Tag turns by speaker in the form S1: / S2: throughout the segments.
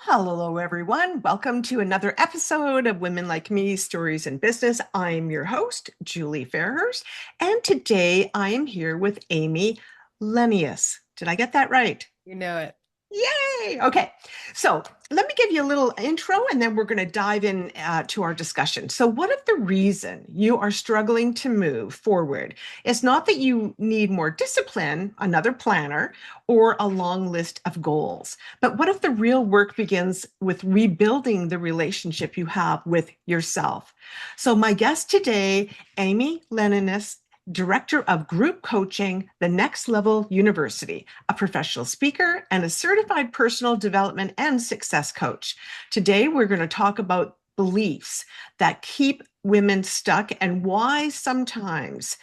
S1: Hello, everyone. Welcome to another episode of Women Like Me Stories in Business. I'm your host, Julie Fairhurst, and today I am here with Amy Lenius. Did I get that right?
S2: You know it.
S1: Yay! Okay, so let me give you a little intro and then we're going to dive in to our discussion. So, what if the reason you are struggling to move forward is not that you need more discipline, another planner, or a long list of goals? But what if the real work begins with rebuilding the relationship you have with yourself? So, my guest today, Amy Leninis, Director of Group Coaching, the Next Level University, a professional speaker, and a certified personal development and success coach. Today, we're going to talk about beliefs that keep women stuck and why sometimes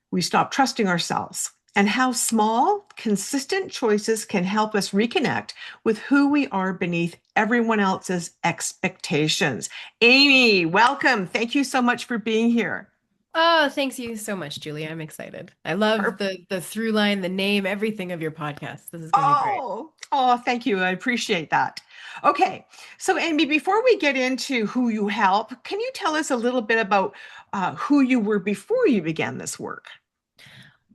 S1: we stop trusting ourselves, and how small, consistent choices can help us reconnect with who we are beneath everyone else's expectations. Amy, welcome. Thank you so much for being here.
S2: Oh, thanks you so much, Julie. I'm excited. I love the through line, the name, everything of your podcast. This is going to be great.
S1: Thank you. I appreciate that. Okay. So, Amy, before we get into who you help, can you tell us a little bit about who you were before you began this work?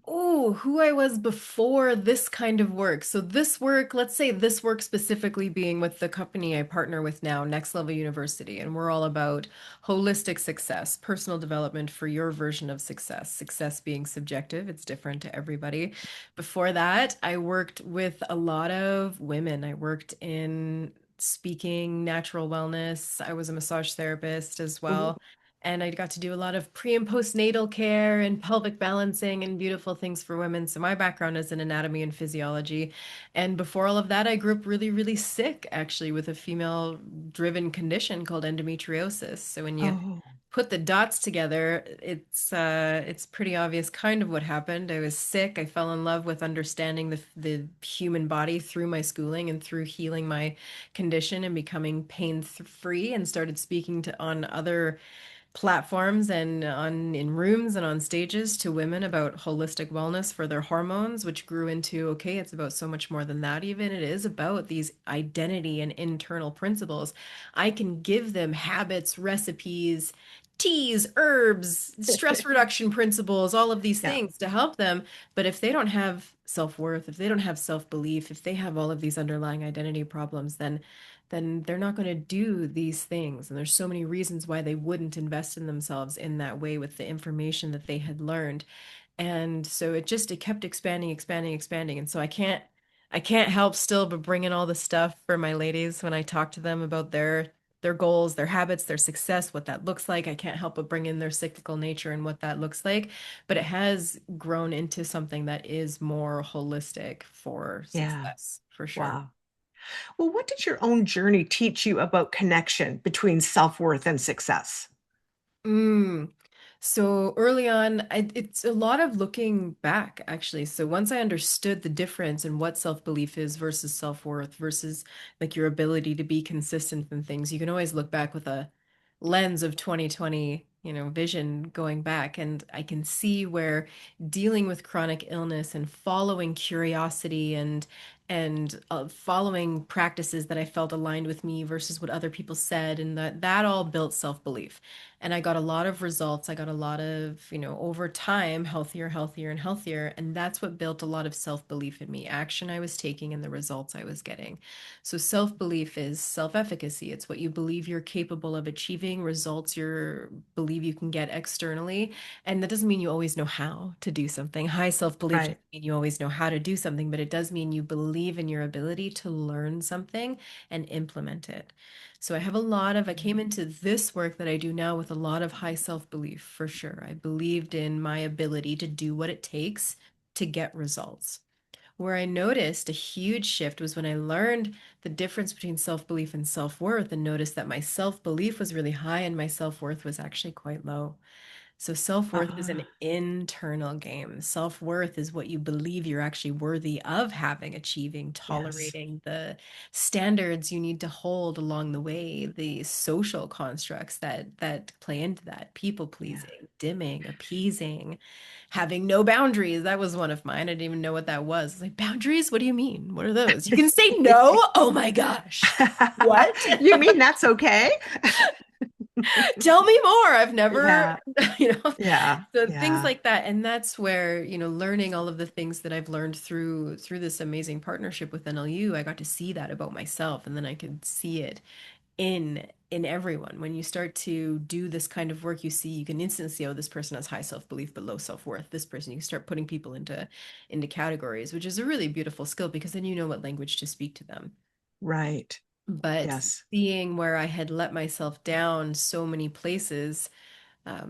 S2: Oh, who I was before this kind of work. So this work, let's say this work specifically being with the company I partner with now, Next Level University, and we're all about holistic success, personal development for your version of success. Success being subjective, it's different to everybody. Before that, I worked with a lot of women. I worked in speaking, natural wellness. I was a massage therapist as
S1: Mhm.
S2: well. And I got to do a lot of pre and postnatal care and pelvic balancing and beautiful things for women. So my background is in anatomy and physiology. And before all of that, I grew up really, really sick, actually, with a female-driven condition called endometriosis. So when you
S1: Oh,
S2: put the dots together, it's pretty obvious kind of what happened. I was sick. I fell in love with understanding the human body through my schooling and through healing my condition and becoming pain free, and started speaking to on other platforms and on in rooms and on stages to women about holistic wellness for their hormones, which grew into, okay, it's about so much more than that. Even it is about these identity and internal principles. I can give them habits, recipes, teas, herbs, stress reduction principles, all of these
S1: yeah.
S2: things to help them. But if they don't have self-worth, if they don't have self-belief, if they have all of these underlying identity problems, then they're not going to do these things. And there's so many reasons why they wouldn't invest in themselves in that way with the information that they had learned. And so it kept expanding, expanding, expanding. And so I can't help still but bring in all the stuff for my ladies when I talk to them about their goals, their habits, their success, what that looks like. I can't help but bring in their cyclical nature and what that looks like. But it has grown into something that is more holistic for
S1: Yeah.
S2: success, for sure.
S1: Wow. Well, what did your own journey teach you about connection between self-worth and success?
S2: Mm. So early on, it's a lot of looking back, actually. So once I understood the difference in what self-belief is versus self-worth versus like your ability to be consistent in things, you can always look back with a lens of 2020, vision going back. And I can see where dealing with chronic illness and following curiosity and following practices that I felt aligned with me versus what other people said, and that all built self-belief. And I got a lot of results. I got a lot of, over time, healthier, healthier, and healthier. And that's what built a lot of self-belief in me, action I was taking and the results I was getting. So self-belief is self-efficacy. It's what you believe you're capable of achieving, results you believe you can get externally. And that doesn't mean you always know how to do something. High self-belief doesn't
S1: Right.
S2: mean you always know how to do something, but it does mean you believe in your ability to learn something and implement it. So I came into this work that I do now with a lot of high self-belief for sure. I believed in my ability to do what it takes to get results. Where I noticed a huge shift was when I learned the difference between self-belief and self-worth, and noticed that my self-belief was really high and my self-worth was actually quite low. So self-worth is an
S1: Uh,
S2: internal game. Self-worth is what you believe you're actually worthy of having, achieving,
S1: yes.
S2: tolerating, the standards you need to hold along the way, the social constructs that play into that, people
S1: Yeah.
S2: pleasing, dimming, appeasing, having no boundaries. That was one of mine. I didn't even know what that was. I was like, boundaries? What do you mean? What are those? You can say no? Oh my gosh. What?
S1: You mean that's okay?
S2: Tell me more. I've never,
S1: Yeah.
S2: you know,
S1: Yeah.
S2: so things
S1: Yeah.
S2: like that. And that's where, learning all of the things that I've learned through this amazing partnership with NLU, I got to see that about myself, and then I could see it in everyone. When you start to do this kind of work, you can instantly see, oh, this person has high self-belief but low self-worth. This person, you start putting people into categories, which is a really beautiful skill because then you know what language to speak to them.
S1: Right.
S2: But
S1: Yes.
S2: seeing where I had let myself down so many places,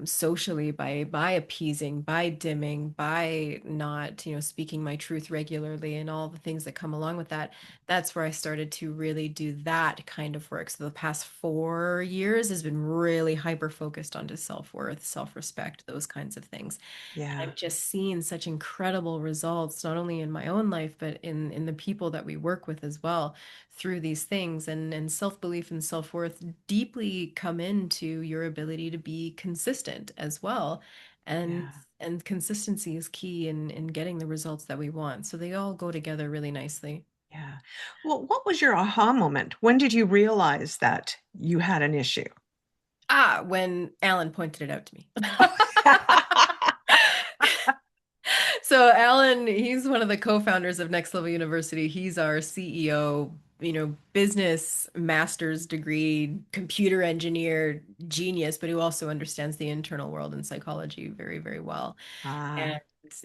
S2: socially, by appeasing, by dimming, by not, speaking my truth regularly and all the things that come along with that, that's where I started to really do that kind of work. So the past 4 years has been really hyper focused onto self-worth, self-respect, those kinds of things.
S1: Yeah.
S2: I've just seen such incredible results, not only in my own life, but in the people that we work with as well through these things. And self-belief and self-worth deeply come into your ability to be consistent as well. And
S1: Yeah.
S2: and consistency is key in getting the results that we want. So they all go together really nicely.
S1: Yeah. Well, what was your aha moment? When did you realize that you had an issue?
S2: When Alan pointed it out to me.
S1: Oh.
S2: So Alan, he's one of the co-founders of Next Level University. He's our CEO, business master's degree, computer engineer, genius, but who also understands the internal world and psychology very, very well. And
S1: Ah,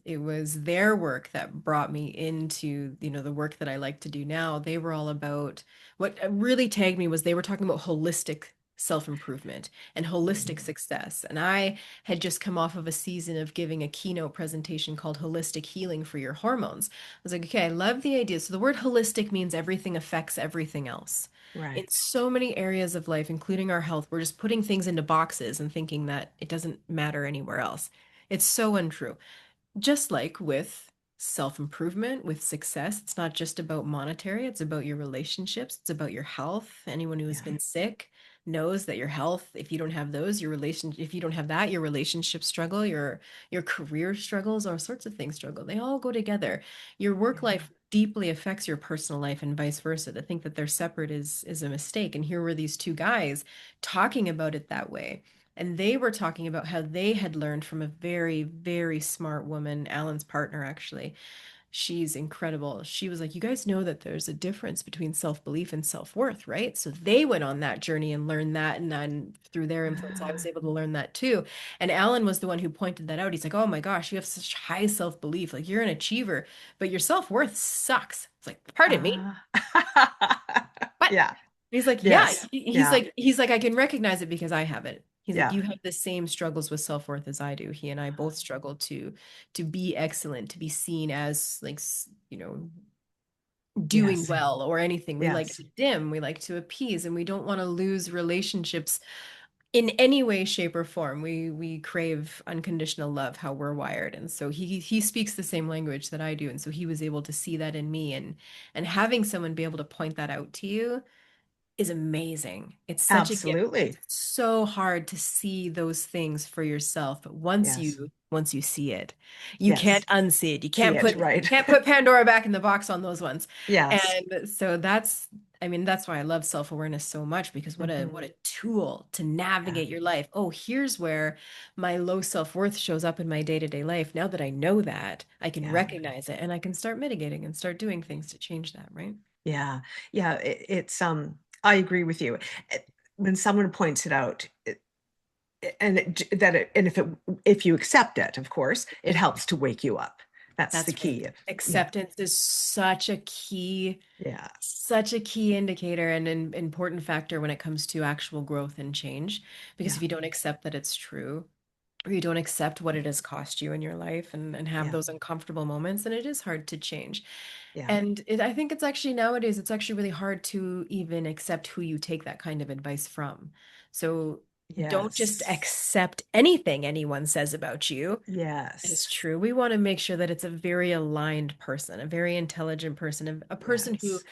S2: it was their work that brought me into, the work that I like to do now. They were all about what really tagged me was they were talking about holistic self-improvement and holistic
S1: mm,
S2: success. And I had just come off of a season of giving a keynote presentation called Holistic Healing for Your Hormones. I was like, okay, I love the idea. So the word holistic means everything affects everything else. In
S1: right.
S2: so many areas of life, including our health, we're just putting things into boxes and thinking that it doesn't matter anywhere else. It's so untrue. Just like with self-improvement, with success, it's not just about monetary, it's about your relationships, it's about your health. Anyone who has
S1: Yeah.
S2: been sick knows that your health, if you don't have those, if you don't have that, your relationship struggle, your career struggles, all sorts of things struggle. They all go together. Your work
S1: Yeah.
S2: life deeply affects your personal life and vice versa. To think that they're separate is a mistake. And here were these two guys talking about it that way. And they were talking about how they had learned from a very, very smart woman, Alan's partner, actually. She's incredible. She was like, you guys know that there's a difference between self-belief and self-worth, right? So they went on that journey and learned that. And then through their influence, I was
S1: Ah,
S2: able to learn that too. And Alan was the one who pointed that out. He's like, oh my gosh, you have such high self-belief. Like you're an achiever, but your self-worth sucks. It's like, pardon me.
S1: ah.
S2: What?
S1: Yeah.
S2: He's like, yeah.
S1: Yes.
S2: He's
S1: Yeah.
S2: like, he's like, I can recognize it because I have it. He's like,
S1: Yeah.
S2: you have the same struggles with self-worth as I do. He and I both struggle to be excellent, to be seen as like, doing
S1: Yes.
S2: well or anything. We like
S1: Yes.
S2: to dim, we like to appease, and we don't want to lose relationships in any way, shape, or form. We crave unconditional love, how we're wired. And so he speaks the same language that I do. And so he was able to see that in me, and having someone be able to point that out to you is amazing. It's such a gift. It's
S1: Absolutely.
S2: so hard to see those things for yourself, but once
S1: Yes.
S2: you see it, you can't
S1: Yes.
S2: unsee it. You
S1: See
S2: can't
S1: it.
S2: put
S1: Right.
S2: can't put Pandora back in the box on those ones.
S1: Yes.
S2: And so that's why I love self-awareness so much, because what
S1: Hmm.
S2: a tool to
S1: Yeah.
S2: navigate your life. Oh, here's where my low self-worth shows up in my day-to-day life. Now that I know that, I can
S1: Yeah.
S2: recognize it and I can start mitigating and start doing things to change that, right?
S1: Yeah. Yeah. It's I agree with you. When someone points it out, and if you accept it, of course, it helps to wake you up. That's the
S2: That's right.
S1: key. Yeah.
S2: Acceptance is
S1: Yeah.
S2: such a key indicator and an important factor when it comes to actual growth and change. Because if
S1: Yeah.
S2: you don't accept that it's true, or you don't accept what it has cost you in your life and have
S1: Yeah.
S2: those uncomfortable moments, then it is hard to change.
S1: Yeah.
S2: And I think it's actually nowadays, it's actually really hard to even accept who you take that kind of advice from. So Don't just
S1: Yes.
S2: accept anything anyone says about you. It's
S1: Yes.
S2: true. We want to make sure that it's a very aligned person, a very intelligent person, a person who
S1: Yes.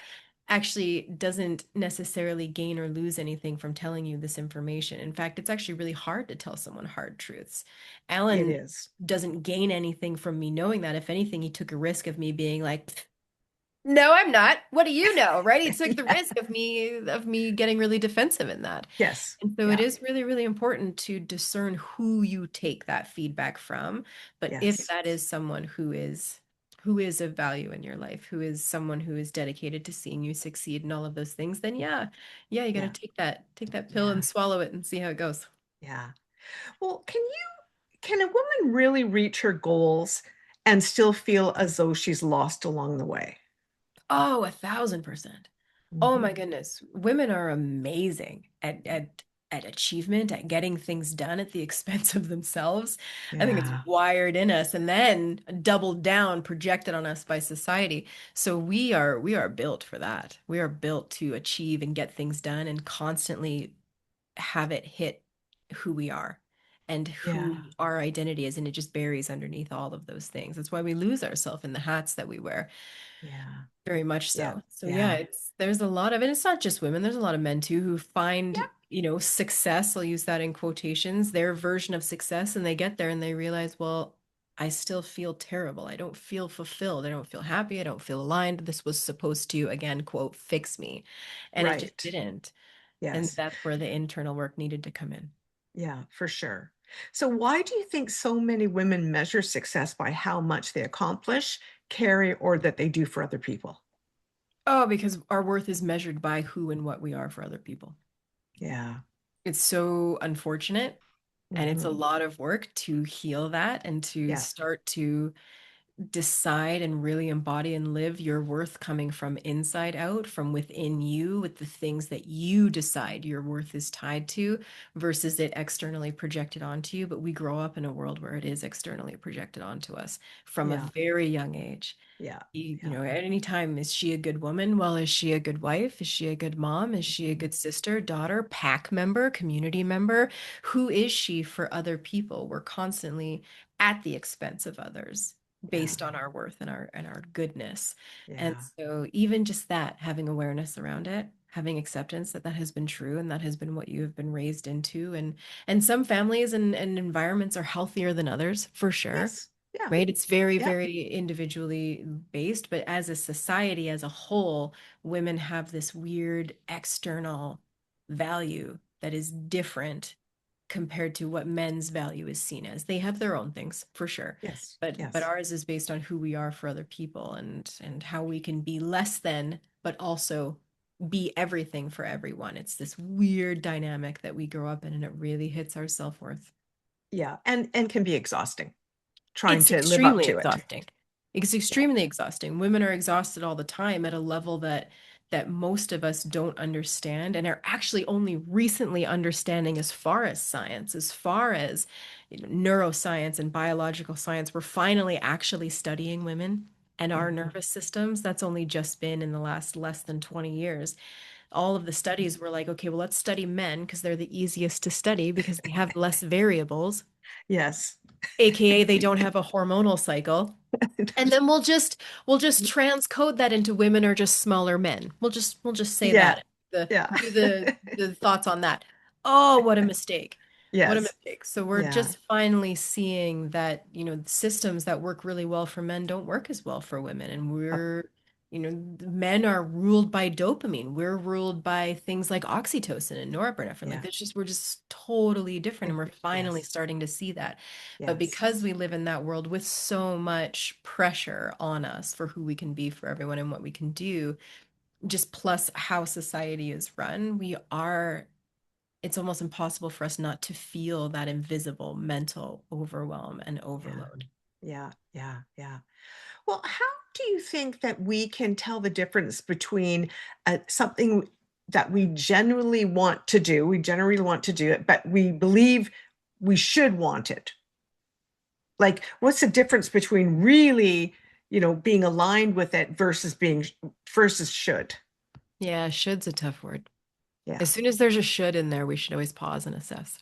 S2: actually doesn't necessarily gain or lose anything from telling you this information. In fact, it's actually really hard to tell someone hard truths.
S1: It
S2: Alan
S1: is.
S2: doesn't gain anything from me knowing that. If anything, he took a risk of me being like, no, I'm not. What do you know? Right? He took the risk
S1: Yeah.
S2: of me getting really defensive in that.
S1: Yes.
S2: And so it
S1: Yeah.
S2: is really, really important to discern who you take that feedback from. But if
S1: Yes.
S2: that is someone who is of value in your life, who is someone who is dedicated to seeing you succeed and all of those things, then yeah, yeah, you got to
S1: Yeah.
S2: take that pill
S1: Yeah.
S2: and swallow it and see how it goes.
S1: Yeah. Well, can a woman really reach her goals and still feel as though she's lost along the way?
S2: Oh, 1,000%. Oh
S1: Hmm.
S2: my goodness. Women are amazing at achievement, at getting things done at the expense of themselves. I think it's
S1: Yeah.
S2: wired in us and then doubled down, projected on us by society. So we are built for that. We are built to achieve and get things done and constantly have it hit who we are and who
S1: Yeah.
S2: our identity is, and it just buries underneath all of those things. That's why we lose ourselves in the hats that we wear.
S1: Yeah.
S2: Very much
S1: Yeah.
S2: so. So yeah,
S1: Yeah.
S2: there's a lot of, and it's not just women, there's a lot of men too who
S1: Yeah.
S2: find, success, I'll use that in quotations, their version of success, and they get there and they realize, well, I still feel terrible. I don't feel fulfilled. I don't feel happy. I don't feel aligned. This was supposed to, again, quote, fix me. And it just
S1: Right.
S2: didn't. And
S1: Yes.
S2: that's where the internal work needed to come in.
S1: Yeah, for sure. So, why do you think so many women measure success by how much they accomplish, carry, or that they do for other people?
S2: Oh, because our worth is measured by who and what we are for other people.
S1: Yeah.
S2: It's so unfortunate. And it's a
S1: Hmm.
S2: lot of work to heal that and to
S1: Yeah.
S2: start to decide and really embody and live your worth coming from inside out, from within you, with the things that you decide your worth is tied to versus it externally projected onto you. But we grow up in a world where it is externally projected onto us from a
S1: Yeah.
S2: very young age.
S1: Yeah.
S2: You
S1: Yeah.
S2: know, at any time, is she a good woman? Well, is she a good wife? Is she a good mom? Is she a
S1: Mhm.
S2: good sister, daughter, pack member, community member? Who is she for other people? We're constantly at the expense of others
S1: Yeah.
S2: based on our worth and our goodness. And
S1: Yeah.
S2: so even just that, having awareness around it, having acceptance that that has been true and that has been what you have been raised into. And some families and environments are healthier than others, for sure,
S1: Yes. Yeah.
S2: right? It's very,
S1: Yeah.
S2: very individually based, but as a society as a whole, women have this weird external value that is different compared to what men's value is seen as. They have their own things, for sure.
S1: Yes.
S2: But
S1: Yes.
S2: ours is based on who we are for other people and how we can be less than, but also be everything for everyone. It's this weird dynamic that we grow up in, and it really hits our self-worth.
S1: Yeah. And can be exhausting trying
S2: It's
S1: to live up
S2: extremely
S1: to it.
S2: exhausting. It's
S1: Yeah.
S2: extremely exhausting. Women are exhausted all the time at a level that most of us don't understand and are actually only recently understanding as far as science, as far as neuroscience and biological science. We're finally actually studying women and our
S1: Hmm.
S2: nervous systems. That's only just been in the last less than 20 years. All of the studies were like, okay, well, let's study men because they're the easiest to study because they have less variables,
S1: Yes.
S2: aka they don't have a hormonal cycle. And then we'll just transcode that into women are just smaller men. We'll just say
S1: Yeah.
S2: that. The
S1: Yeah.
S2: do the thoughts on that. Oh, what a mistake. What a
S1: Yes.
S2: mistake. So we're
S1: Yeah.
S2: just finally seeing that, systems that work really well for men don't work as well for women. And
S1: Oh,
S2: men are ruled by dopamine. We're ruled by things like oxytocin and norepinephrine. Like
S1: yeah.
S2: we're just totally different. And we're finally
S1: Yes.
S2: starting to see that. But
S1: Yes.
S2: because we live in that world with so much pressure on us for who we can be for everyone and what we can do, just plus how society is run, it's almost impossible for us not to feel that invisible mental overwhelm and
S1: Yeah.
S2: overload.
S1: Yeah. Yeah. Yeah. Well, how do you think that we can tell the difference between something that we generally want to do it, but we believe we should want it? Like, what's the difference between really, being aligned with it versus should?
S2: Yeah, should's a tough word.
S1: Yeah.
S2: As soon as there's a should in there, we should always pause and assess.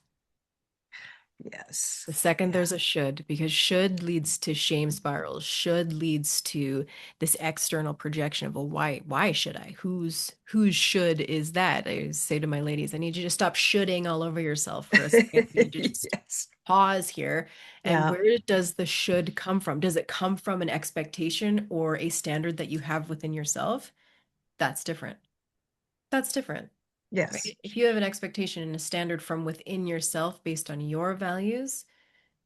S1: Yes.
S2: The second
S1: Yeah.
S2: there's a should, because should leads to shame spirals, should leads to this external projection of, well, why should I? Whose should is that? I say to my ladies, I need you to stop shoulding all over yourself for a second. We need to just
S1: Yes.
S2: pause here. And
S1: Yeah.
S2: where does the should come from? Does it come from an expectation or a standard that you have within yourself? That's different. That's different,
S1: Yes.
S2: right? If you have an expectation and a standard from within yourself based on your values,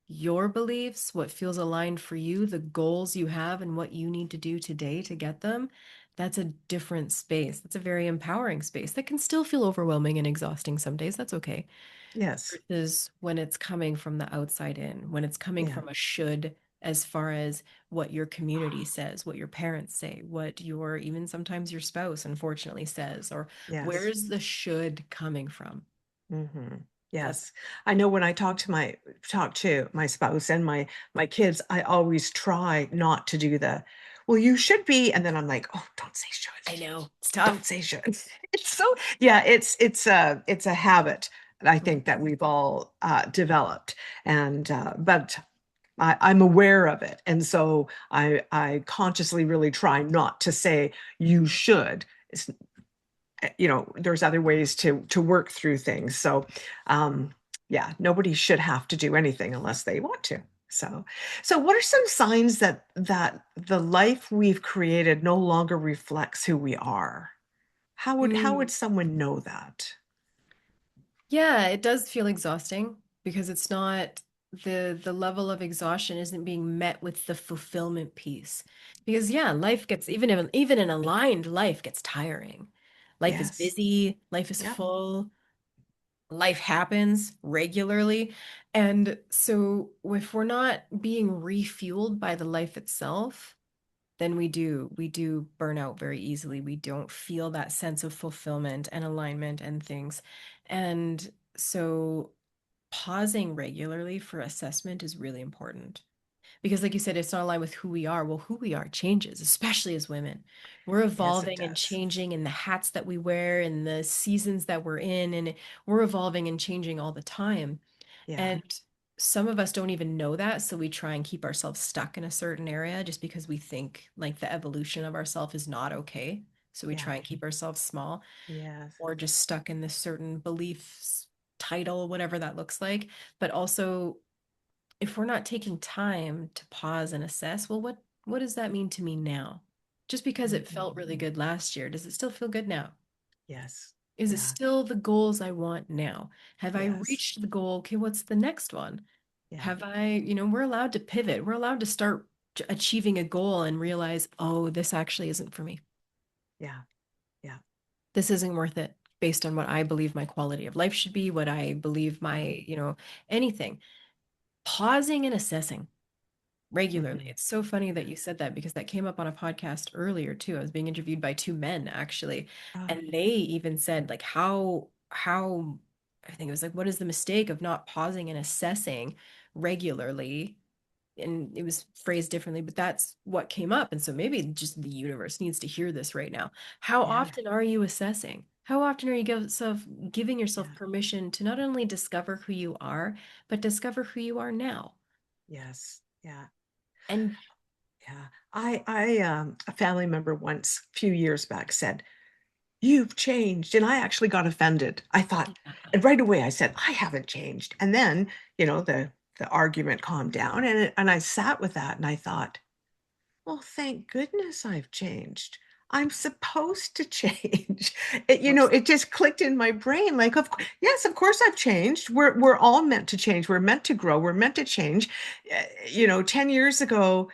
S2: your beliefs, what feels aligned for you, the goals you have, and what you need to do today to get them, that's a different space. That's a very empowering space that can still feel overwhelming and exhausting some days. That's okay.
S1: Yes.
S2: Versus when it's coming from the outside in, when it's coming
S1: Yeah.
S2: from a should, as far as what your community says, what your parents say, what your, even sometimes your spouse unfortunately says, or
S1: Yes.
S2: where's the should coming from?
S1: Hmm.
S2: That's
S1: Yes. I know when I talk to my spouse and my kids, I always try not to do the, well, you should be, and then I'm like, oh, don't say should.
S2: I know it's
S1: Don't
S2: tough.
S1: say should. It's so, yeah, it's a habit that I think that we've all developed. And but I'm aware of it. And so I consciously really try not to say you should. It's, there's other ways to work through things. So yeah, nobody should have to do anything unless they want to. So what are some signs that the life we've created no longer reflects who we are? How would
S2: Mm.
S1: someone know that?
S2: Yeah, it does feel exhausting because it's not, the level of exhaustion isn't being met with the fulfillment piece. Because yeah, life gets, even an aligned life gets tiring. Life is
S1: Yes.
S2: busy, life is
S1: Yep.
S2: full, life happens regularly. And so if we're not being refueled by the life itself, then we do burn out very easily. We don't feel that sense of fulfillment and alignment and things. And so pausing regularly for assessment is really important. Because like you said, it's not aligned with who we are. Well, who we are changes, especially as women. We're
S1: Yes, it
S2: evolving and
S1: does.
S2: changing in the hats that we wear and the seasons that we're in, and we're evolving and changing all the time.
S1: Yeah.
S2: And some of us don't even know that, so we try and keep ourselves stuck in a certain area just because we think like the evolution of ourself is not okay. So we
S1: Yeah.
S2: try and keep ourselves small
S1: Yes.
S2: or just stuck in this certain beliefs title, whatever that looks like. But also, if we're not taking time to pause and assess, well, what does that mean to me now? Just because it
S1: Mhm.
S2: felt really good last year, does it still feel good now?
S1: Yes.
S2: Is it
S1: Yeah.
S2: still the goals I want now? Have I
S1: Yes.
S2: reached the goal? Okay, what's the next one?
S1: Yeah.
S2: Have I, we're allowed to pivot. We're allowed to start achieving a goal and realize, oh, this actually isn't for me.
S1: Yeah. Yeah.
S2: This isn't worth it based on what I believe my quality of life should be, what I believe my, anything. Pausing and assessing regularly.
S1: Hmm.
S2: It's so funny that you said that because that came up on a podcast earlier too. I was being interviewed by two men actually,
S1: Oh,
S2: and they even said like how I think it was like, what is the mistake of not pausing and assessing regularly? And it was phrased differently, but that's what came up. And so maybe just the universe needs to hear this right now. How
S1: yeah.
S2: often are you assessing? How often are you giving yourself
S1: Yeah.
S2: permission to not only discover who you are, but discover who you are now?
S1: Yes. Yeah.
S2: And
S1: Yeah. A family member once, a few years back, said, "You've changed," and I actually got offended. I thought, and right away I said, "I haven't changed." And then, the argument calmed down, and I sat with that, and I thought, well, thank goodness I've changed. I'm supposed to change.
S2: of course.
S1: It just clicked in my brain. Like, yes, of course I've changed. We're all meant to change. We're meant to grow. We're meant to change. 10 years ago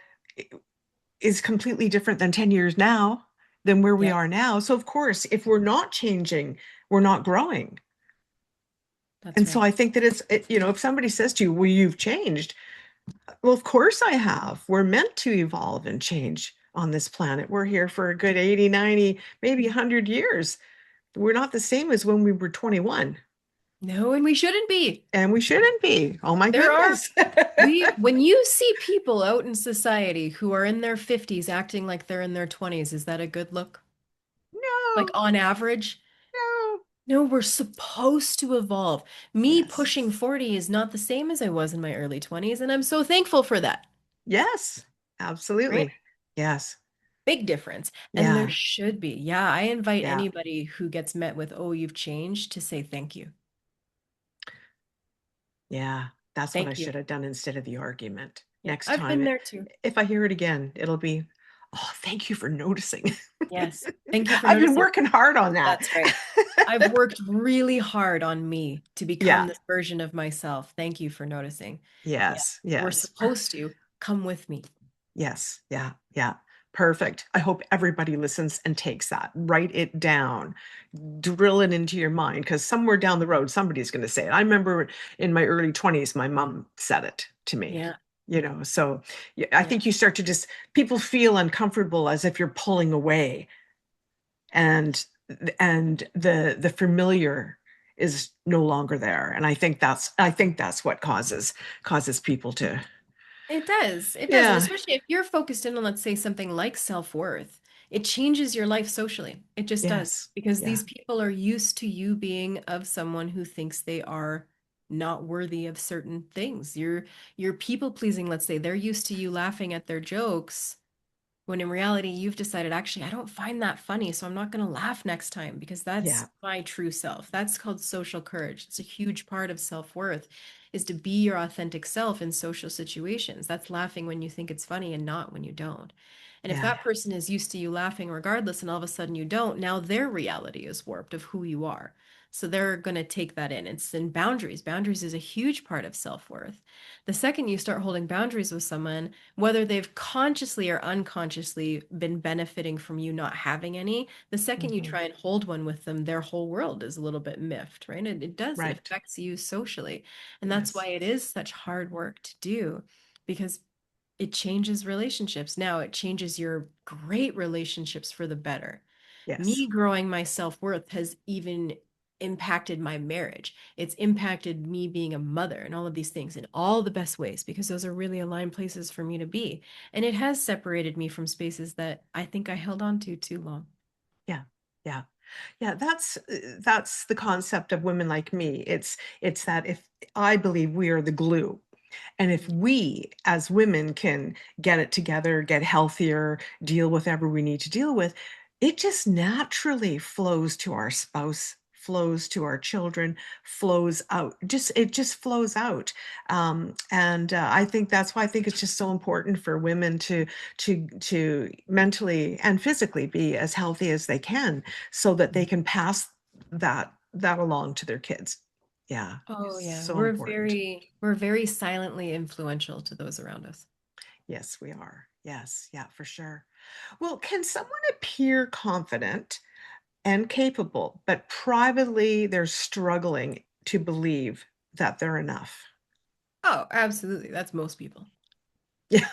S1: is completely different than 10 years now than where we
S2: Yep,
S1: are now. So of course, if we're not changing, we're not growing.
S2: that's
S1: And so
S2: right.
S1: I think that if somebody says to you, well, you've changed, well, of course I have. We're meant to evolve and change on this planet. We're here for a good 80, 90, maybe 100 years. We're not the same as when we were 21,
S2: No, and we shouldn't be.
S1: and we shouldn't be. Oh my
S2: There are
S1: goodness.
S2: when you see people out in society who are in their 50s acting like they're in their 20s, is that a good look? Like
S1: No,
S2: on average?
S1: no.
S2: No, we're supposed to evolve. Me
S1: Yes.
S2: pushing 40 is not the same as I was in my early 20s, and I'm so thankful for that,
S1: Yes.
S2: right?
S1: Absolutely. Yes.
S2: Big difference. And there
S1: Yeah.
S2: should be. Yeah, I invite
S1: Yeah.
S2: anybody who gets met with, oh, you've changed, to say thank you.
S1: Yeah. That's what I
S2: Thank you.
S1: should have done instead of the argument.
S2: Yeah,
S1: Next
S2: I've
S1: time,
S2: been there too.
S1: if I hear it again, it'll be, oh, thank you for noticing.
S2: Yes. Thank you for
S1: I've been
S2: noticing.
S1: working hard on that.
S2: That's right. I've worked really hard on me to become
S1: Yeah.
S2: this version of myself. Thank you for noticing. Yeah.
S1: Yes.
S2: We're
S1: Yes.
S2: supposed to come with me.
S1: Yes. Yeah. Yeah. Perfect. I hope everybody listens and takes that. Write it down. Drill it into your mind because somewhere down the road, somebody's going to say it. I remember in my early 20s, my mom said it to me.
S2: Yeah.
S1: So yeah, I
S2: Yeah.
S1: think you start to just, people feel uncomfortable as if you're pulling away and the familiar is no longer there. And I think that's what causes people to,
S2: It does. It does. And
S1: yeah,
S2: especially if you're focused in on, let's say, something like self-worth, it changes your life socially. It just does.
S1: yes,
S2: Because
S1: yeah,
S2: these people are used to you being of someone who thinks they are not worthy of certain things. You're people pleasing, let's say. They're used to you laughing at their jokes when in reality you've decided, actually, I don't find that funny, so I'm not going to laugh next time because that's
S1: yeah,
S2: my true self. That's called social courage. It's a huge part of self-worth, is to be your authentic self in social situations. That's laughing when you think it's funny and not when you don't. And if
S1: yeah,
S2: that person is used to you laughing regardless and all of a sudden you don't, now their reality is warped of who you are. So they're going to take that in. It's in boundaries. Boundaries is a huge part of self-worth. The second you start holding boundaries with someone, whether they've consciously or unconsciously been benefiting from you not having any, the second you
S1: hmm,
S2: try and hold one with them, their whole world is a little bit miffed, right? It does, it
S1: right,
S2: affects you socially. And that's why
S1: yes,
S2: it is such hard work to do, because it changes relationships. Now, it changes your great relationships for the better.
S1: yes,
S2: Me growing my self-worth has even impacted my marriage. It's impacted me being a mother and all of these things in all the best ways because those are really aligned places for me to be. And it has separated me from spaces that I think I held on to too long.
S1: yeah, yeah. Yeah, that's the concept of women like me. It's that if I believe we are the glue, and if we as women can get it together, get healthier, deal with whatever we need to deal with, it just naturally flows to our spouse, flows to our children, flows out. It just flows out. And I think that's why I think it's just so important for women to mentally and physically be as healthy as they can so that they can pass that along to their kids. Yeah,
S2: Oh yeah,
S1: so important.
S2: we're very silently influential to those around us.
S1: Yes, we are. Yes, yeah, for sure. Well, can someone appear confident and capable, but privately they're struggling to believe that they're enough?
S2: Oh, absolutely. That's most people.
S1: Yeah.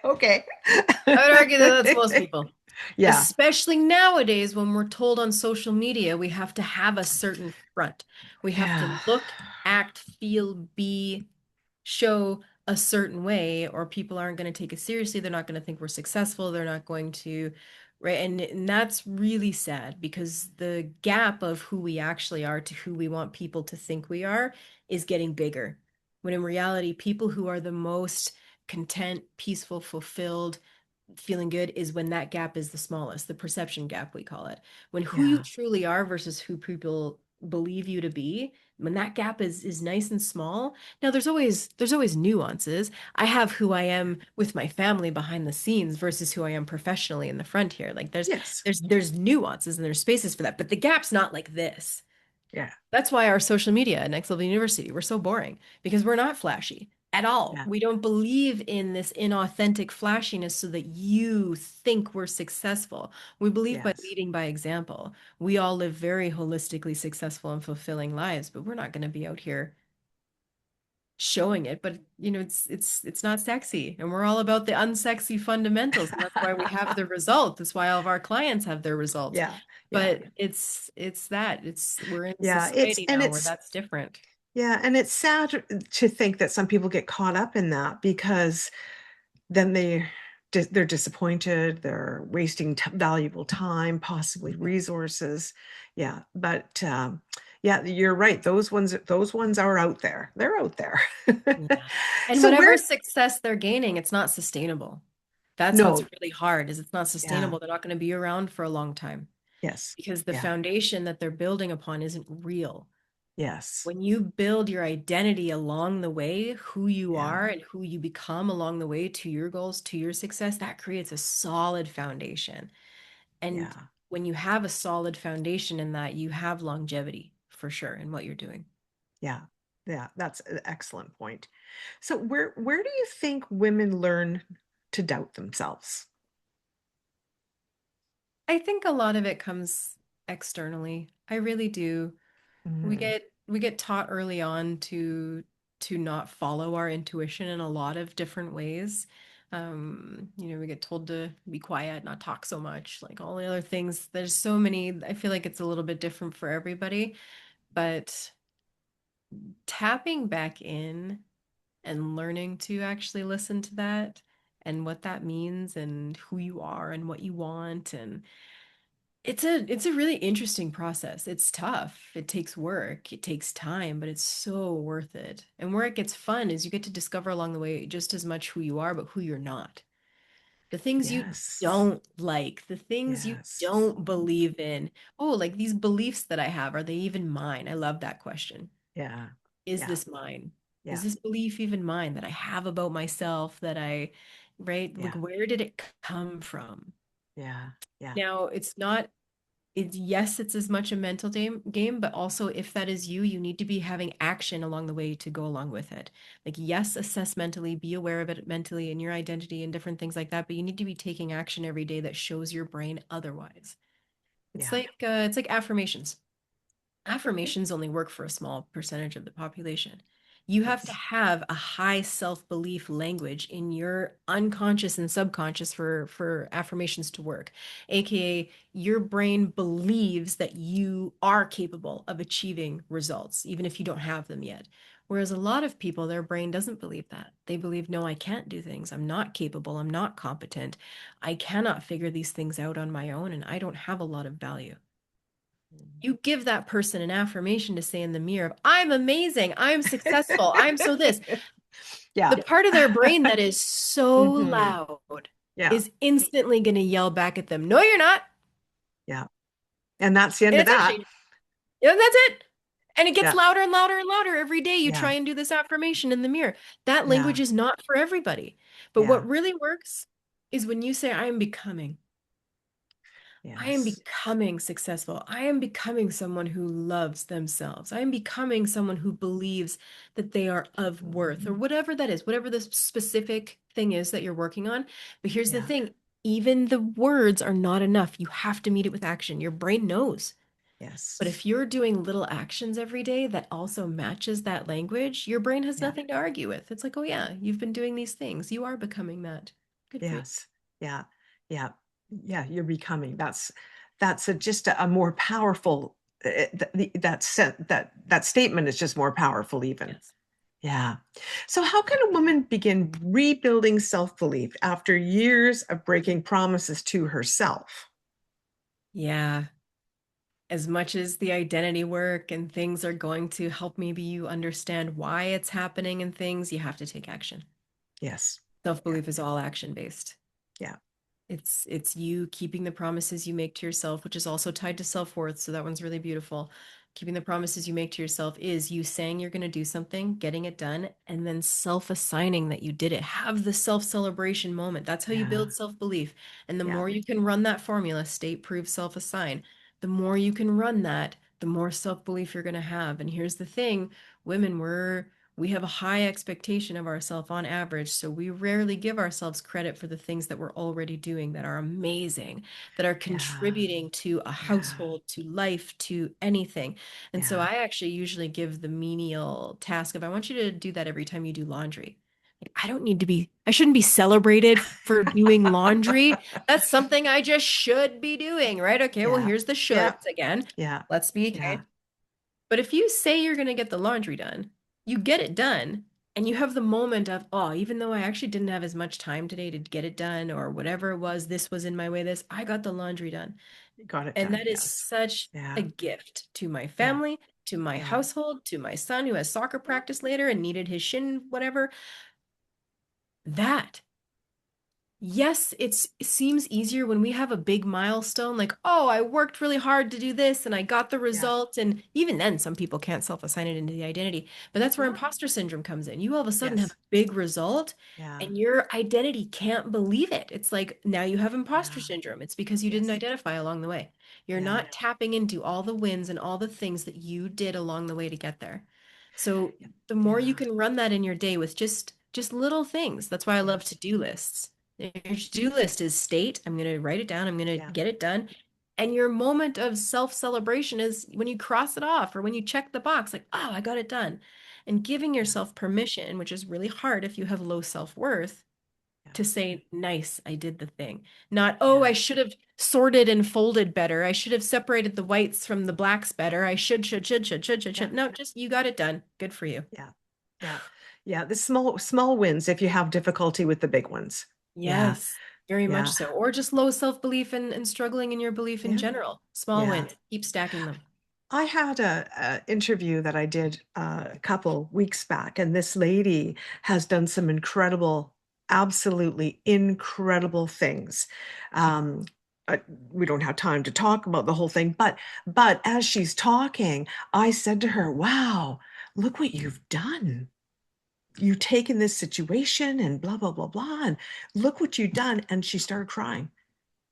S1: Okay.
S2: I would argue that that's most people.
S1: Yeah.
S2: Especially nowadays when we're told on social media we have to have a certain front. We have
S1: Yeah.
S2: to look, act, feel, be, show a certain way, or people aren't going to take us seriously. They're not going to think we're successful. They're not going to, right? And that's really sad because the gap of who we actually are to who we want people to think we are is getting bigger. When in reality, people who are the most content, peaceful, fulfilled, feeling good is when that gap is the smallest, the perception gap, we call it. When who you
S1: Yeah.
S2: truly are versus who people believe you to be, when that gap is nice and small. Now there's always nuances. I have who I am with my family behind the scenes versus who I am professionally in the front here. Like there's
S1: Yes.
S2: there's there's nuances and there's spaces for that, but the gap's not like this.
S1: Yeah.
S2: That's why our social media at Next Level University, we're so boring because we're not flashy at all.
S1: Yeah.
S2: We don't believe in this inauthentic flashiness so that you think we're successful. We believe by
S1: Yes.
S2: leading by example. We all live very holistically successful and fulfilling lives, but we're not going to be out here showing it. But it's not sexy, and we're all about the unsexy fundamentals, and that's why we have the results. That's why all of our clients have their results.
S1: Yeah. Yeah.
S2: But it's we're in
S1: Yeah. It's
S2: society
S1: and
S2: now where
S1: it's
S2: that's different.
S1: yeah, and it's sad to think that some people get caught up in that because then they're disappointed, they're wasting valuable time, possibly
S2: Yeah.
S1: resources. Yeah, but yeah, you're right. Those ones are out there. They're out there.
S2: Yeah. And
S1: So
S2: whatever
S1: where
S2: success they're gaining, it's not sustainable. That's what's
S1: no,
S2: really hard is it's not
S1: yeah,
S2: sustainable. They're not going to be around for a long time
S1: yes,
S2: because the
S1: yeah,
S2: foundation that they're building upon isn't real.
S1: yes,
S2: When you build your identity along the way, who you
S1: yeah,
S2: are and who you become along the way to your goals, to your success, that creates a solid foundation. And
S1: yeah,
S2: when you have a solid foundation in that, you have longevity for sure in what you're doing.
S1: yeah, yeah. That's an excellent point. So where do you think women learn to doubt themselves?
S2: I think a lot of it comes externally. I really do.
S1: Mm,
S2: We get taught early on to not follow our intuition in a lot of different ways. We get told to be quiet, not talk so much, like all the other things. There's so many. I feel like it's a little bit different for everybody, but tapping back in and learning to actually listen to that and what that means and who you are and what you want and it's a really interesting process. It's tough. It takes work. It takes time, but it's so worth it. And where it gets fun is you get to discover along the way just as much who you are, but who you're not. The things you
S1: yes,
S2: don't like, the things you
S1: yes,
S2: don't believe in. Oh, like these beliefs that I have, are they even mine? I love that question.
S1: yeah,
S2: Is
S1: yeah,
S2: this mine? Is
S1: yeah,
S2: this belief even mine that I have about myself right? Like,
S1: yeah,
S2: where did it come from?
S1: yeah, yeah,
S2: Now, it's yes, it's as much a mental game, but also if that is you, you need to be having action along the way to go along with it. Like, yes, assess mentally, be aware of it mentally and your identity and different things like that, but you need to be taking action every day that shows your brain otherwise.
S1: yeah.
S2: It's like affirmations. Affirmations only work for a small percentage of the population. You have to
S1: Yes.
S2: have a high self-belief language in your unconscious and subconscious for affirmations to work. AKA, your brain believes that you are capable of achieving results, even if you don't have them yet. Whereas a lot of people, their brain doesn't believe that. They believe, no, I can't do things. I'm not capable. I'm not competent. I cannot figure these things out on my own, and I don't have a lot of value. You give that person an affirmation to say in the mirror of, I'm amazing, I'm successful, I'm so this.
S1: Yeah.
S2: The part of their brain that is so
S1: Hmm.
S2: loud
S1: Yeah.
S2: is instantly going to yell back at them, no, you're not.
S1: Yeah. And that's the end
S2: And
S1: of
S2: it's
S1: that.
S2: actually, yeah, that's it. And it gets
S1: Yeah.
S2: louder and louder and louder every day. You
S1: Yeah.
S2: try and do this affirmation in the mirror. That
S1: Yeah.
S2: language is not for everybody. But
S1: Yeah.
S2: what really works is when you say, I am becoming. I am
S1: Yes.
S2: becoming successful. I am becoming someone who loves themselves. I am becoming someone who believes that they are of worth or whatever that is, whatever the specific thing is that you're working on. But here's the
S1: Yeah.
S2: thing, even the words are not enough. You have to meet it with action. Your brain knows. But
S1: Yes.
S2: if you're doing little actions every day that also matches that language, your brain has
S1: Yeah.
S2: nothing to argue with. It's like, oh, yeah, you've been doing these things. You are becoming that. Good for you.
S1: Yes. Yeah. Yeah. Yeah. You're becoming. That's just a more powerful that statement is just more powerful even.
S2: Yes.
S1: Yeah. So how can a woman begin rebuilding self-belief after years of breaking promises to herself?
S2: Yeah. As much as the identity work and things are going to help maybe you understand why it's happening and things, you have to take action.
S1: Yes. Yeah.
S2: Self-belief is all action based.
S1: Yeah.
S2: It's you keeping the promises you make to yourself, which is also tied to self-worth. So that one's really beautiful. Keeping the promises you make to yourself is you saying you're going to do something, getting it done, and then self-assigning that you did it. Have the self-celebration moment. That's how you
S1: Yeah.
S2: build self-belief. And the
S1: Yeah.
S2: more you can run that formula, state, prove, self-assign, the more you can run that, the more self-belief you're going to have. And here's the thing, women, we have a high expectation of ourselves on average, so we rarely give ourselves credit for the things that we're already doing that are amazing, that are
S1: Yeah.
S2: contributing to a
S1: Yeah.
S2: household, to life, to anything. And so
S1: Yeah.
S2: I actually usually give the menial task of, I want you to do that every time you do laundry. Like, I shouldn't be celebrated for doing laundry. That's something I just should be doing, right? Okay, well,
S1: Yeah.
S2: here's the
S1: Yeah.
S2: shoulds again.
S1: Yeah.
S2: Let's be
S1: Yeah.
S2: okay. But if you say you're going to get the laundry done, you get it done. And you have the moment of, oh, even though I actually didn't have as much time today to get it done or whatever it was, this was in my way, this, I got the laundry done.
S1: Got it
S2: And
S1: done.
S2: that is
S1: Yes.
S2: such a
S1: Yeah.
S2: gift to my
S1: Yeah.
S2: family, to my
S1: Yeah.
S2: household, to my son who has soccer practice later and needed his shin, whatever. That Yes, it seems easier when we have a big milestone, like, oh, I worked really hard to do this and I got the
S1: Yeah.
S2: result. And even then, some people can't self-assign it into the identity. But that's where
S1: Yeah.
S2: imposter syndrome comes in. You all of a sudden have a
S1: Yes.
S2: big result
S1: Yeah.
S2: and your identity can't believe it. It's like now you have imposter
S1: Yeah.
S2: syndrome. It's because you didn't
S1: Yes.
S2: identify along the way. You're
S1: Yeah.
S2: not tapping into all the wins and all the things that you did along the way to get there. So
S1: Yeah.
S2: the more you
S1: Yeah.
S2: can run that in your day with just little things. That's why I love
S1: Yes.
S2: to-do lists. Your to-do list is state, I'm going to write it down, I'm going to
S1: Yeah.
S2: get it done. And your moment of self-celebration is when you cross it off or when you check the box, like, oh, I got it done. And giving
S1: Yeah.
S2: yourself permission, which is really hard if you have low self-worth,
S1: Yeah.
S2: to say, nice, I did the thing. Not, oh,
S1: Yeah.
S2: I should have sorted and folded better. I should have separated the whites from the blacks better. I should.
S1: Yeah.
S2: No, just you got it done. Good for you.
S1: Yeah. Yeah. Yeah. The small wins if you have difficulty with the big ones. Yeah.
S2: Yes, very much
S1: Yeah.
S2: so. Or just low self-belief and struggling in your belief in
S1: Yeah.
S2: general. Small
S1: Yeah.
S2: wins. Keep stacking them.
S1: I had a interview that I did a couple weeks back, and this lady has done some incredible, absolutely incredible things. Um, uh, we don't have time to talk about the whole thing, but as she's talking, I said to her, "Wow, look what you've done. You've taken this situation and blah blah blah blah, and look what you've done." And she started crying,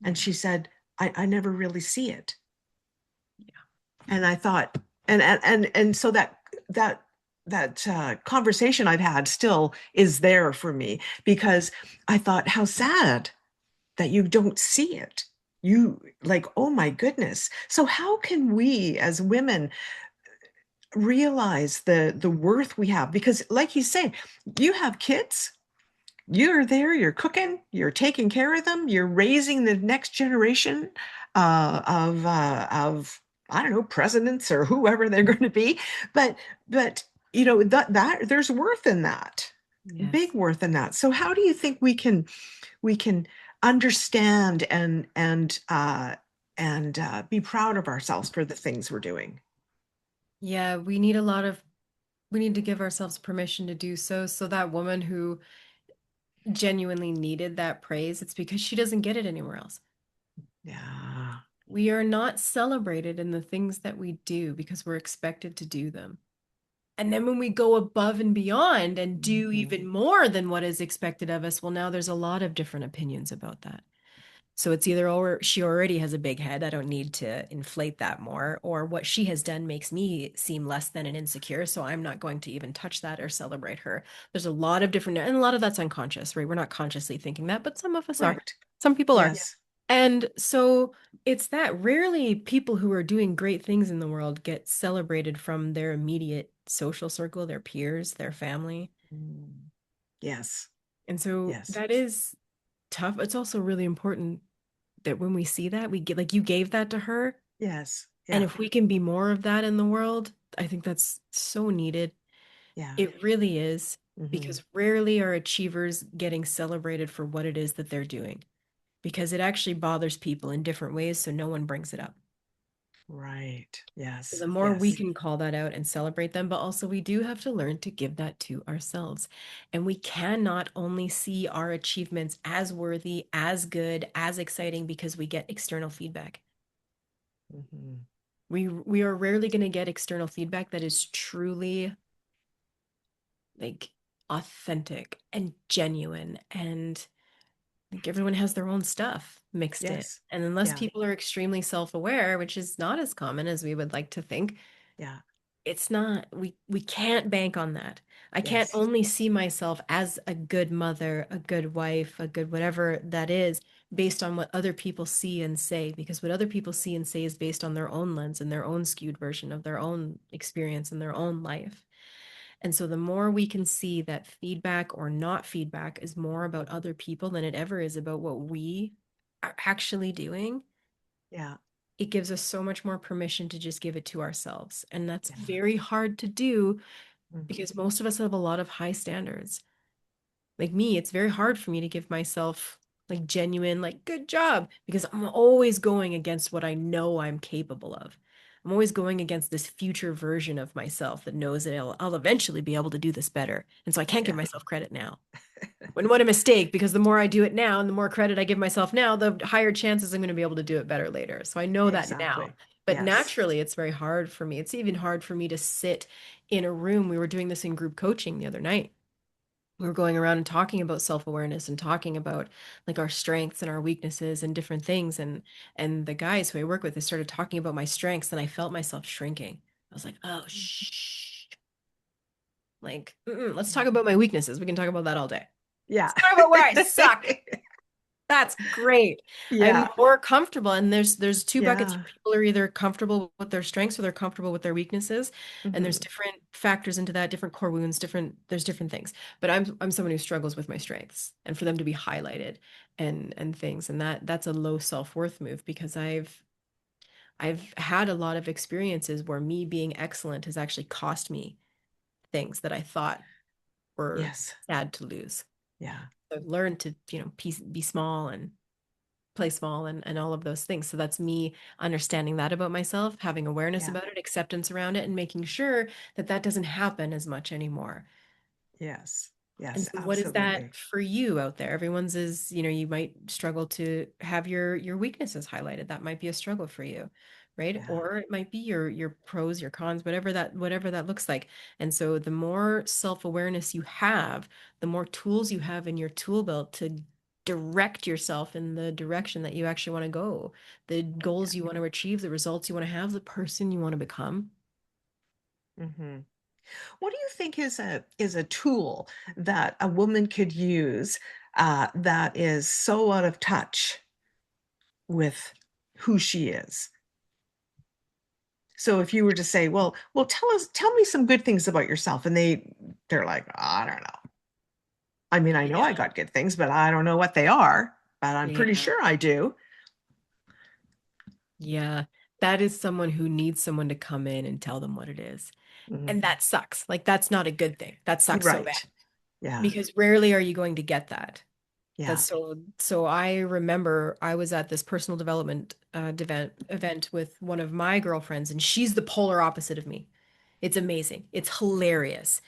S1: and
S2: Yeah.
S1: she said, "I never really see it."
S2: Yeah.
S1: And I thought, and so that conversation I've had still is there for me because I thought, how sad that you don't see it. You like, oh my goodness. So how can we as women realize the worth we have? Because like you say, you have kids, you're there, you're cooking, you're taking care of them, you're raising the next generation of I don't know, presidents or whoever they're going to be. But but that there's worth in that, big
S2: Yes.
S1: worth in that. So how do you think we can understand and be proud of ourselves for the things we're doing?
S2: Yeah, we need to give ourselves permission to do so. So that woman who genuinely needed that praise, it's because she doesn't get it anywhere else.
S1: Yeah.
S2: We are not celebrated in the things that we do because we're expected to do them. And then when we go above and beyond and do
S1: Mhm.
S2: even more than what is expected of us, well, now there's a lot of different opinions about that. So it's either, or she already has a big head, I don't need to inflate that more, or what she has done makes me seem less than and insecure, so I'm not going to even touch that or celebrate her. There's a lot of different, and a lot of that's unconscious, right? We're not consciously thinking that, but some of us are.
S1: Right.
S2: Some people are.
S1: Yes.
S2: And so it's that rarely people who are doing great things in the world get celebrated from their immediate social circle, their peers, their family.
S1: Mm. Yes.
S2: And so
S1: Yes.
S2: that is tough. It's also really important that when we see that, we get like you gave that to her.
S1: Yes.
S2: And
S1: Yeah.
S2: if we can be more of that in the world, I think that's so needed.
S1: Yeah.
S2: It really is,
S1: Hmm.
S2: because rarely are achievers getting celebrated for what it is that they're doing, because it actually bothers people in different ways, so no one brings it up.
S1: Right.
S2: So
S1: Yes.
S2: the more we
S1: Yes.
S2: can call that out and celebrate them, but also we do have to learn to give that to ourselves. And we cannot only see our achievements as worthy, as good, as exciting because we get external feedback.
S1: Hmm.
S2: We are rarely going to get external feedback that is truly like authentic and genuine, and like everyone has their own stuff mixed in.
S1: Yes.
S2: And unless
S1: Yeah.
S2: people are extremely self-aware, which is not as common as we would like to think,
S1: Yeah.
S2: it's not, we can't bank on that. I can't
S1: Yes.
S2: only see myself as a good mother, a good wife, a good whatever that is based on what other people see and say, because what other people see and say is based on their own lens and their own skewed version of their own experience and their own life. And so the more we can see that feedback or not feedback is more about other people than it ever is about what we are actually doing,
S1: Yeah.
S2: it gives us so much more permission to just give it to ourselves. And that's
S1: Yeah.
S2: very hard to do
S1: Mhm.
S2: because most of us have a lot of high standards. Like me, it's very hard for me to give myself like genuine, like, good job, because I'm always going against what I know I'm capable of. I'm always going against this future version of myself that knows that I'll eventually be able to do this better. And so I can't give
S1: Yeah,
S2: myself credit now. When what a mistake, because the more I do it now and the more credit I give myself now, the higher chances I'm going to be able to do it better later. So I know that now.
S1: exactly.
S2: But
S1: Yes.
S2: naturally, it's very hard for me. It's even hard for me to sit in a room. We were doing this in group coaching the other night. We were going around and talking about self-awareness and talking about like our strengths and our weaknesses and different things. And the guys who I work with, they started talking about my strengths and I felt myself shrinking. I was like, oh, shh. Like, let's talk about my weaknesses. We can talk about that all day.
S1: Yeah.
S2: Let's talk about where I suck. That's great. I'm
S1: Yeah.
S2: more comfortable. And there's two buckets.
S1: Yeah.
S2: People are either comfortable with their strengths or they're comfortable with their weaknesses. And there's
S1: Hmm.
S2: different factors into that, different core wounds, there's different things. But I'm someone who struggles with my strengths and for them to be highlighted and things. And that's a low self-worth move because I've had a lot of experiences where me being excellent has actually cost me things that I thought were
S1: Yes.
S2: sad to lose.
S1: Yeah.
S2: So I've learned to, be small and play small and all of those things. So that's me understanding that about myself, having awareness
S1: Yeah.
S2: about it, acceptance around it, and making sure that that doesn't happen as much anymore.
S1: Yes.
S2: And
S1: Yes,
S2: so what is that
S1: absolutely.
S2: for you out there? Everyone's is, you might struggle to have your weaknesses highlighted. That might be a struggle for you, right?
S1: Yeah.
S2: Or it might be your pros, your cons, whatever that looks like. And so the more self-awareness you have, the more tools you have in your tool belt to direct yourself in the direction that you actually want to go, the
S1: Yeah.
S2: goals you want to achieve, the results you want to have, the person you want to become.
S1: Hmm. What do you think is a tool that a woman could use that is so out of touch with who she is? So if you were to say, well, tell me some good things about yourself, and they're like, I don't know. I mean, I know I
S2: Yeah.
S1: got good things, but I don't know what they are, but I'm pretty
S2: Yeah.
S1: sure I do.
S2: Yeah, that is someone who needs someone to come in and tell them what it is.
S1: Mhm.
S2: And that sucks. Like, that's not a good thing. That sucks so bad
S1: Right. Yeah.
S2: because rarely are you going to get that.
S1: Yeah.
S2: So I remember I was at this personal development event with one of my girlfriends, and she's the polar opposite of me. It's amazing. It's hilarious,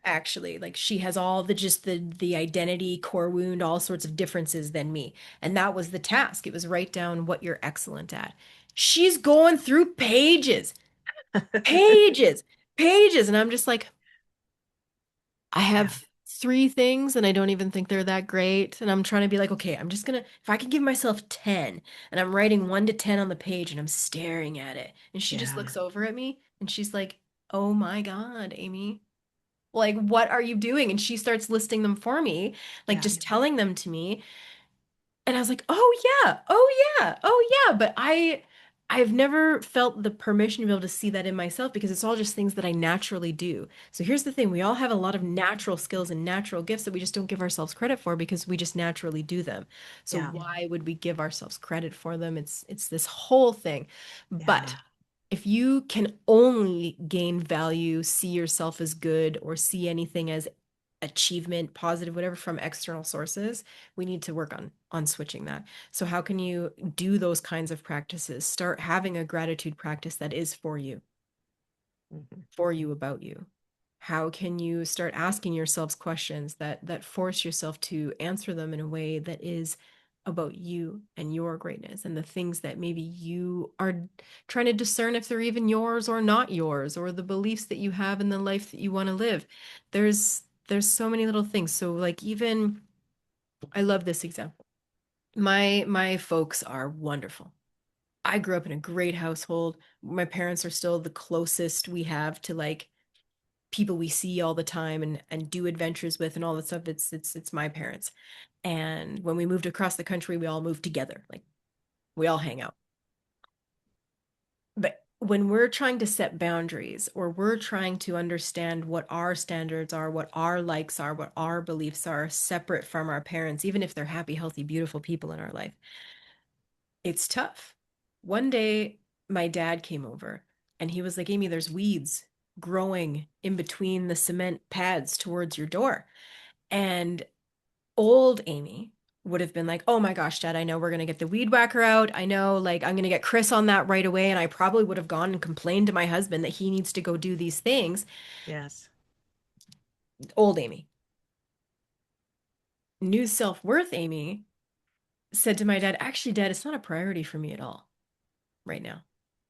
S2: actually. Like she has all the identity, core wound, all sorts of differences than me. And that was the task. It was write down what you're excellent at. She's going through pages, pages, pages. And I'm just like, I
S1: Yeah.
S2: have three things and I don't even think they're that great. And I'm trying to be like, okay, I'm just gonna, if I can give myself 10 and I'm writing 1 to 10 on the page and I'm staring at it. And she just
S1: Yeah.
S2: looks over at me and she's like, oh my God, Amy, like, what are you doing? And she starts listing them for me, like
S1: Yeah.
S2: just telling them to me. And I was like, oh yeah, oh yeah, oh yeah. But I've never felt the permission to be able to see that in myself because it's all just things that I naturally do. So here's the thing, we all have a lot of natural skills and natural gifts that we just don't give ourselves credit for because we just naturally do them. So
S1: Yeah.
S2: why would we give ourselves credit for them? It's this whole thing. But
S1: Yeah.
S2: if you can only gain value, see yourself as good, or see anything as achievement, positive, whatever from external sources, we need to work on switching that. So how can you do those kinds of practices? Start having a gratitude practice that is
S1: Mhm.
S2: for you about you. How can you start asking yourselves questions that force yourself to answer them in a way that is about you and your greatness and the things that maybe you are trying to discern if they're even yours or not yours, or the beliefs that you have in the life that you want to live. There's so many little things. So like, even I love this example. My folks are wonderful. I grew up in a great household. My parents are still the closest we have to like people we see all the time and do adventures with and all that stuff. It's my parents. And when we moved across the country, we all moved together. Like we all hang out. But when we're trying to set boundaries or we're trying to understand what our standards are, what our likes are, what our beliefs are, separate from our parents, even if they're happy, healthy, beautiful people in our life, it's tough. One day, my dad came over and he was like, Amy, there's weeds. growing in between the cement pads towards your door. And old Amy would have been like, oh my gosh, Dad, I know we're going to get the weed whacker out. I know, like, I'm going to get Chris on that right away. And I probably would have gone and complained to my husband that he needs to go do these things.
S1: Yes.
S2: Old Amy. New self-worth Amy said to my dad, actually, Dad, it's not a priority for me at all right now.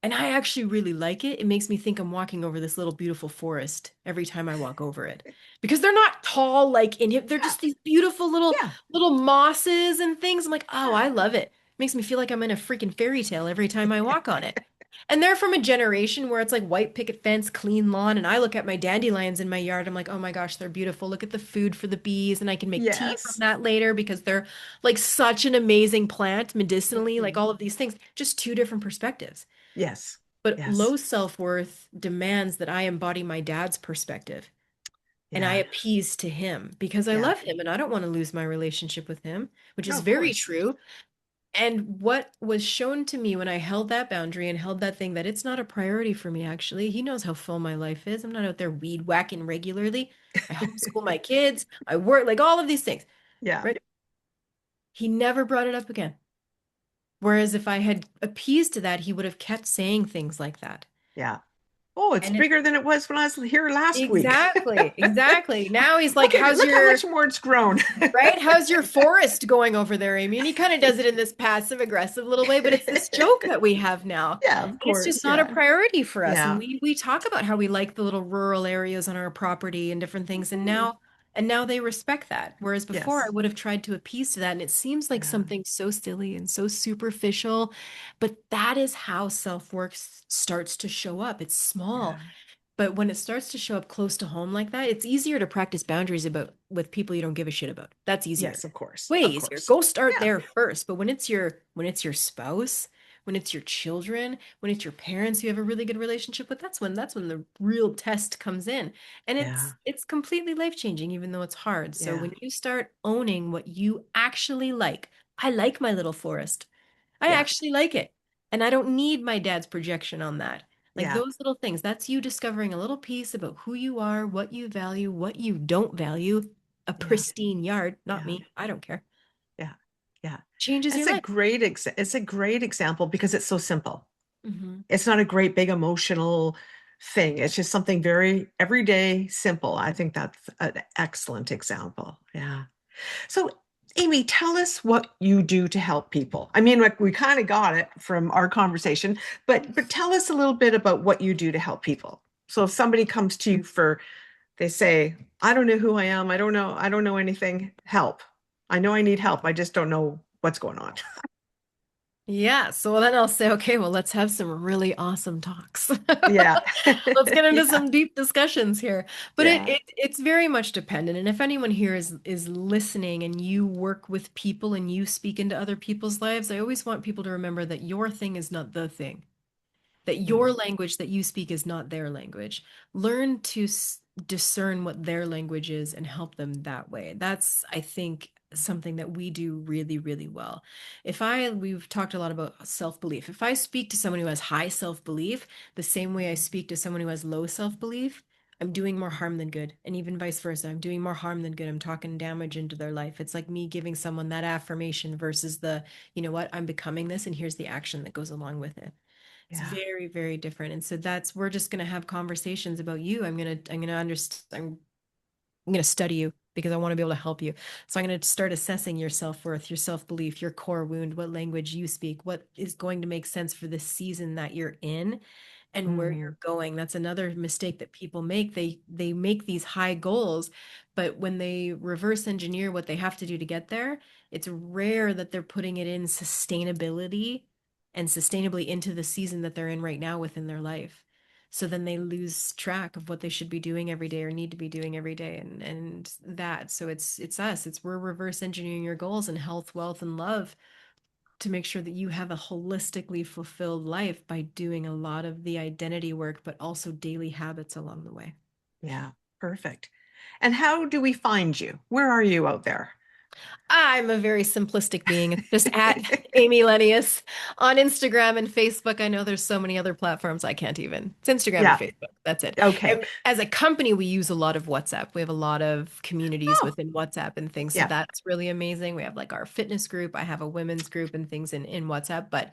S2: And I actually really like it. It makes me think I'm walking over this little beautiful forest every time I walk over it. Because they're not tall like in it. They're
S1: Yeah.
S2: just these beautiful
S1: Yeah.
S2: little mosses and things. I'm like, oh,
S1: Yeah.
S2: I love it. Makes me feel like I'm in a freaking fairy tale every time I walk on it. And they're from a generation where it's like white picket fence, clean lawn. And I look at my dandelions in my yard. I'm like, oh my gosh, they're beautiful. Look at the food for the bees. And I can make tea from
S1: Yes.
S2: that later because they're like such an amazing plant medicinally, like
S1: Mhm.
S2: all of these things. Just two different perspectives.
S1: Yes.
S2: But
S1: Yes.
S2: low self-worth demands that I embody my dad's perspective and I
S1: Yeah.
S2: appease to him because I
S1: Yeah.
S2: love him and I don't want to lose my relationship with him, which
S1: No,
S2: is
S1: of
S2: very
S1: course.
S2: true. And what was shown to me when I held that boundary and held that thing that it's not a priority for me, actually. He knows how full my life is. I'm not out there weed whacking regularly. I homeschool my kids. I work, like all of these things,
S1: Yeah.
S2: right? He never brought it up again. Whereas if I had appeased to that, he would have kept saying things like that.
S1: Yeah. Oh, it's
S2: And it
S1: bigger than it was when I was here last week.
S2: exactly, exactly. Now he's like, how's
S1: Look how
S2: your
S1: much more it's grown.
S2: right? How's your forest going over there, Amy? And he kind of does it in this passive aggressive little way, but it's this joke that we have now.
S1: Yeah, of
S2: And it's just
S1: course.
S2: not a
S1: Yeah.
S2: priority for us. And
S1: Yeah.
S2: we talk about how we like the little rural areas on our property and different things.
S1: Mhm.
S2: And now they respect that. Whereas before I
S1: Yes.
S2: would have tried to appease to that. And it seems like
S1: Yeah.
S2: something so silly and so superficial, but that is how self-work starts to show up. It's small.
S1: Yeah.
S2: But when it starts to show up close to home like that, it's easier to practice boundaries about with people you don't give a shit about. That's easier.
S1: Yes, of course.
S2: Way
S1: Of
S2: easier.
S1: course.
S2: Go start
S1: Yeah.
S2: there first. But when it's your spouse, when it's your children, when it's your parents you have a really good relationship with, that's when the real test comes in. And
S1: Yeah.
S2: it's completely life-changing, even though it's hard. So
S1: Yeah.
S2: when you start owning what you actually like, I like my little forest. I
S1: Yeah.
S2: actually like it. And I don't need my dad's projection on that. Like
S1: Yeah.
S2: those little things, that's you discovering a little piece about who you are, what you value, what you don't value. A
S1: Yeah.
S2: pristine yard, not
S1: Yeah.
S2: me. I don't care.
S1: Yeah. Yeah.
S2: Changes your life.
S1: It's a great example because it's so simple.
S2: Hmm.
S1: It's not a great big emotional thing. It's just something very everyday, simple. I think that's an excellent example. Yeah. So, Amy, tell us what you do to help people. I mean, like we kind of got it from our conversation, but tell us a little bit about what you do to help people. So if somebody comes to you for, they say, I don't know who I am. I don't know anything. Help. I know I need help. I just don't know what's going on.
S2: Yeah, so then I'll say, okay, well, let's have some really awesome talks.
S1: Yeah.
S2: Let's get into
S1: Yeah.
S2: some deep discussions here. But
S1: Yeah.
S2: it's very much dependent. And if anyone here is listening and you work with people and you speak into other people's lives, I always want people to remember that your thing is not the thing, that your
S1: Mm.
S2: language that you speak is not their language. Learn to discern what their language is and help them that way. That's, I think, something that we do really, really well. We've talked a lot about self-belief. If I speak to someone who has high self-belief, the same way I speak to someone who has low self-belief, I'm doing more harm than good. And even vice versa, I'm doing more harm than good. I'm talking damage into their life. It's like me giving someone that affirmation versus you know what, I'm becoming this, and here's the action that goes along with it. It's
S1: Yeah.
S2: very, very different. And so we're just going to have conversations about you. I'm going to understand, I'm going to study you because I want to be able to help you. So I'm going to start assessing your self-worth, your self-belief, your core wound, what language you speak, what is going to make sense for the season that you're in and where
S1: Mm.
S2: you're going. That's another mistake that people make. They make these high goals, but when they reverse engineer what they have to do to get there, it's rare that they're putting it in sustainability and sustainably into the season that they're in right now within their life. So then they lose track of what they should be doing every day or need to be doing every day and that. So it's us. It's we're reverse engineering your goals in health, wealth, and love to make sure that you have a holistically fulfilled life by doing a lot of the identity work, but also daily habits along the way.
S1: Yeah. Perfect. And how do we find you? Where are you out there?
S2: I'm a very simplistic being. It's just at Amy Lenius on Instagram and Facebook. I know there's so many other platforms I can't even. It's Instagram and
S1: Yeah.
S2: Facebook. That's it.
S1: Okay.
S2: And as a company, we use a lot of WhatsApp. We have a lot of communities
S1: Oh,
S2: within WhatsApp and things. So
S1: yeah.
S2: that's really amazing. We have like our fitness group. I have a women's group and things in WhatsApp, but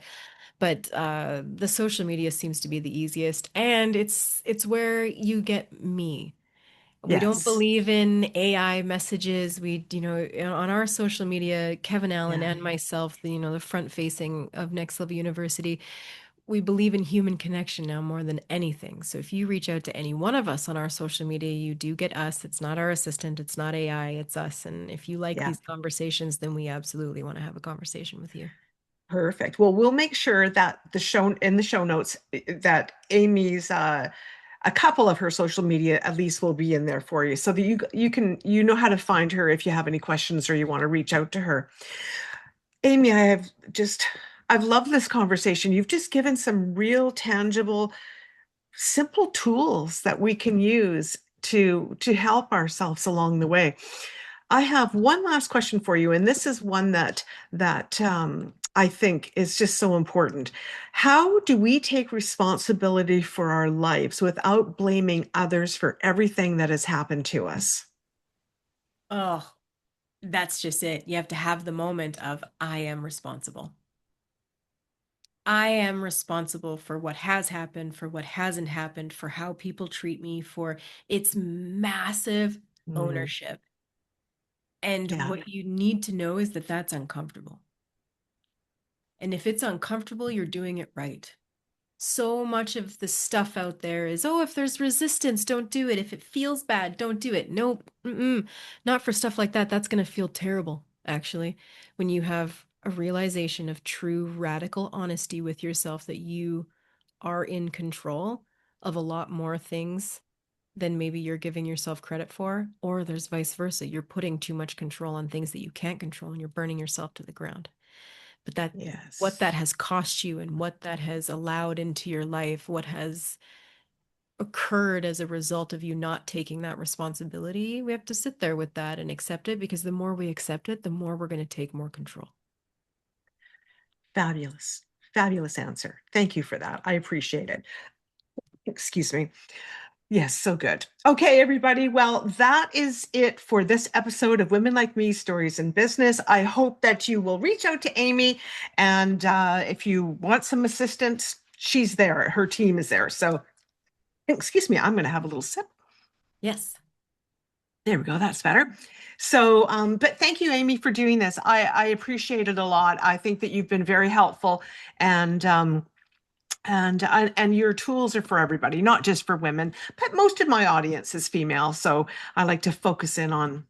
S2: the social media seems to be the easiest, and it's where you get me. We don't
S1: Yes.
S2: believe in AI messages. On our social media, Kevin Allen
S1: Yeah.
S2: and myself, the front facing of Next Level University, we believe in human connection now more than anything. So if you reach out to any one of us on our social media, you do get us. It's not our assistant, it's not AI, it's us. And if you like
S1: Yeah.
S2: these conversations, then we absolutely want to have a conversation with you.
S1: Perfect. Well, we'll make sure that the show notes that Amy's a couple of her social media at least will be in there for you so that you know how to find her if you have any questions or you want to reach out to her. Amy, I've loved this conversation. You've just given some real tangible, simple tools that we can use to help ourselves along the way. I have one last question for you, and this is one that I think is just so important. How do we take responsibility for our lives without blaming others for everything that has happened to us?
S2: Oh, that's just it. You have to have the moment of, I am responsible. I am responsible for what has happened, for what hasn't happened, for how people treat me, for its massive
S1: Mm,
S2: ownership. And
S1: yeah,
S2: what you need to know is that that's uncomfortable. And if it's uncomfortable, you're doing it right. So much of the stuff out there is, oh, if there's resistance, don't do it. If it feels bad, don't do it. Nope, not for stuff like that. That's going to feel terrible, actually, when you have a realization of true radical honesty with yourself that you are in control of a lot more things than maybe you're giving yourself credit for, or there's vice versa. You're putting too much control on things that you can't control and you're burning yourself to the ground. But that what
S1: yes.
S2: that has cost you and what that has allowed into your life, what has occurred as a result of you not taking that responsibility, we have to sit there with that and accept it because the more we accept it, the more we're going to take more control.
S1: Fabulous. Fabulous answer. Thank you for that. I appreciate it. Excuse me. Yes, so good. Okay, everybody. Well, that is it for this episode of Women Like Me Stories in Business. I hope that you will reach out to Amy, and if you want some assistance, she's there. Her team is there. So, excuse me, I'm going to have a little sip.
S2: Yes.
S1: There we go. That's better. So, but thank you, Amy, for doing this. I appreciate it a lot. I think that you've been very helpful, and and your tools are for everybody, not just for women, but most of my audience is female, so I like to focus in on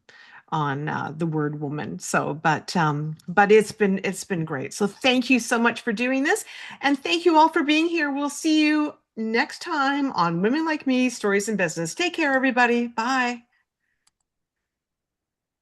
S1: the word woman. So but it's been great, so thank you so much for doing this, and thank you all for being here. We'll see you next time on Women Like Me Stories in Business. Take care, everybody. Bye.